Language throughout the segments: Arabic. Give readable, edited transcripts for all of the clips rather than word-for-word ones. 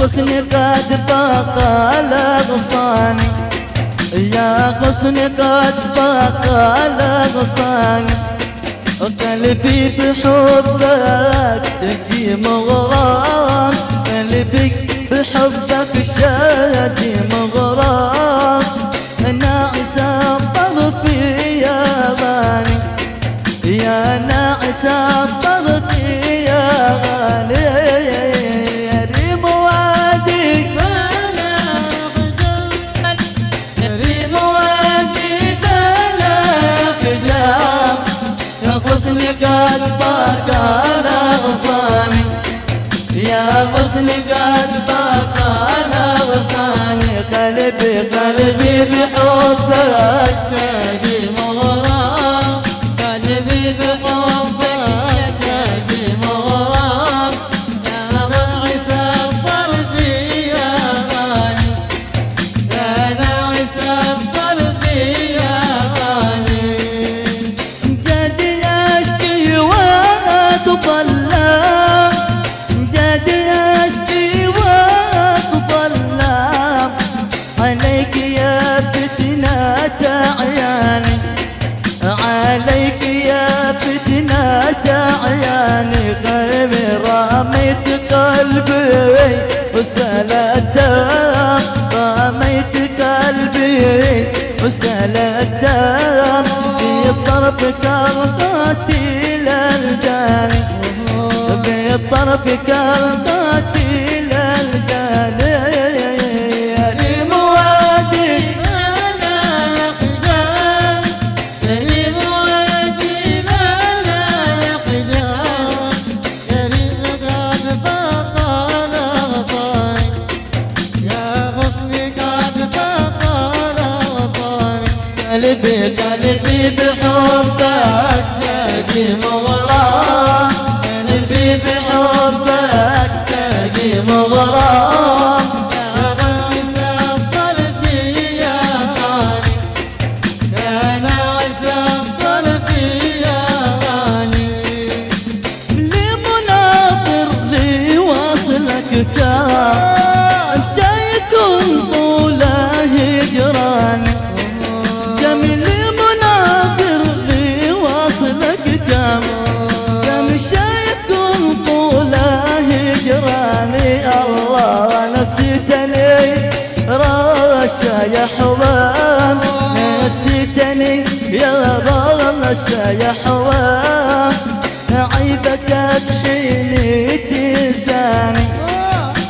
غصني قد بقى لغصاني، يا غصني قد بقى لغصاني، قلبي بحبك تجي مغرام، قلبي بحبك شادي مغرام، ناعس طرفي يا غالي، يا ناعس طرفي يا غالي، يا ريم وادي بلا خجل، يا ريم وادي بلا خجل، يا غصني قد بقى لغصاني، يا غصني قد بقى لغصاني، قلبي بحبك تجي مغرام، قلبي بحبك تجي مغرام، يا ناعس طرفي يا غالي، يا ناعس طرفي يا غالي، جدي اشكي واتطلع، جدي اشكي واتطلع، عليك يا فتنة عياني، عليك يا فتنة عياني، قلبي رميت قلبي وسلته، رميت قلبي وسلته، في طرف كرقاتي للجاني، في طرف كرقاتي للجاني، قلبي بحبك تجي مغرام، قلبي بحبك تجي مغرام، يا ناعس طرفي يا غالي، يا ناعس طرفي يا غالي، لي مناظر لي واصلك كان، جايكم طوله هجراني، جميل مناظر لي واصلك كم، كم شايفكم طوله هجراني، الله نسيتني رشا يا حوام، نسيتني يا رشا يا حوام، عيبتك حيني تنساني،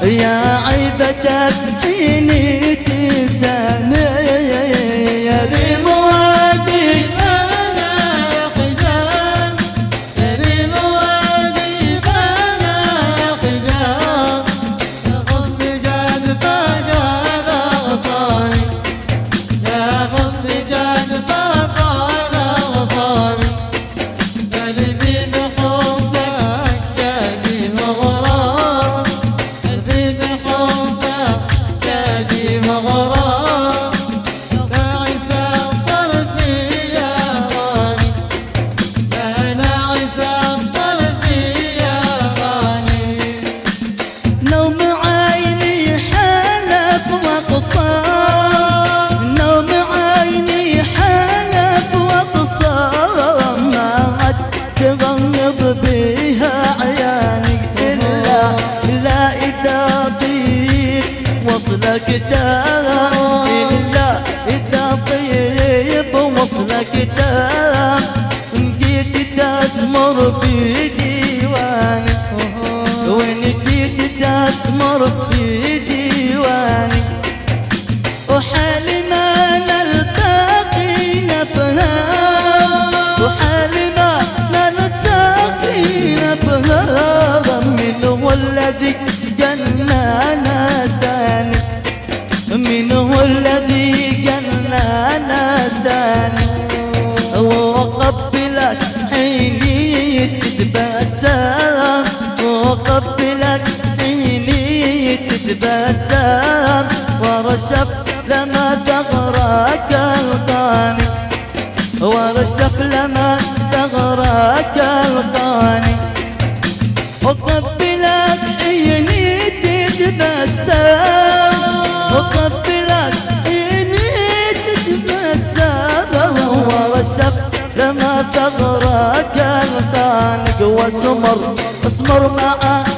يا عيبتك حيني تنساني، يا ريم وادي بلا خجل، يا ريم وادي بلا خجل، يا غصني قد بقى لغصاني، يا غصني قد بقى لغصاني، قلبي بحبك شادي مغرام، قلبي بحبك شادي مغرام، ناعس طرفي يا غالي، يا ناعس طرفي يا غالي، نوم عيني حلف وقصام، نوم عيني حلف وقصام، ما عد تغمض بيها عياني، إلا إذا طيب وصلك تام، إلا إذا طيب وصلك تام، جيت تسمر في ديواني، وين جيت تسمر في ديواني، وحال ما نلتقي نفهم، وحال ما نلتقي نفهم، من هو الذي جنانا تاني، من هو الذي جنانا تاني، وقبلك حيني تتبسم، وقبلك حيني تتبسم، ورشف لما تغرك القاني، ورشف لما تغرك القاني، وقبلك عيني تتبسم، سمر، اسمر معاه